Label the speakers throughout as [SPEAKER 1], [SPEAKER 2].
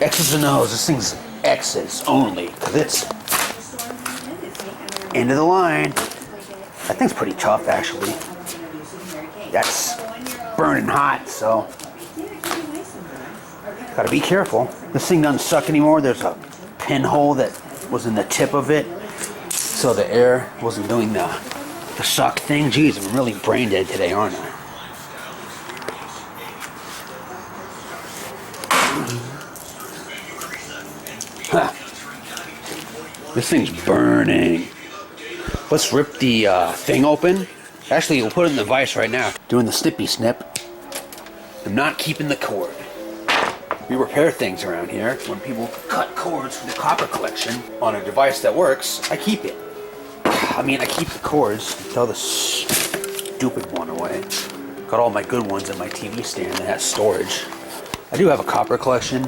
[SPEAKER 1] X's and O's. This thing's X's only, because it's end of the line. That thing's pretty tough, actually. That's burning hot, so gotta be careful. This thing doesn't suck anymore. There's a pinhole that was in the tip of it, so the air wasn't doing the suck thing. Geez, I'm really brain dead today, aren't I? Huh. This thing's burning. Let's rip the thing open. Actually, we'll put it in the vise right now. Doing the snippy snip. I'm not keeping the cord. We repair things around here. When people cut cords from the copper collection on a device that works, I keep it. I mean, I keep the cords. Throw the stupid one away. Got all my good ones in my TV stand that has storage. I do have a copper collection.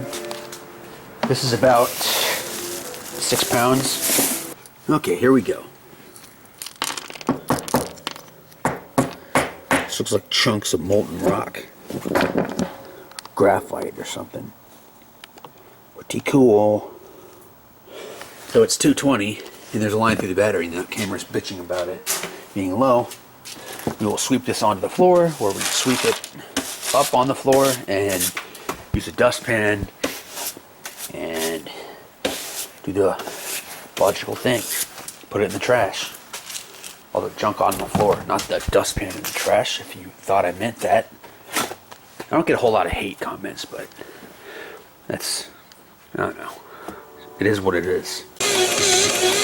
[SPEAKER 1] This is about 6 pounds. Okay, here we go. This looks like chunks of molten rock. Graphite or something. Pretty cool. So it's 220, and there's a line through the battery, and the camera's bitching about it being low. We will sweep this onto the floor, or we sweep it up on the floor and use a dustpan and do the logical thing. Put it in the trash. All the junk on the floor, not the dustpan in the trash, if you thought I meant that. I don't get a whole lot of hate comments, but that's, I don't know. It is what it is.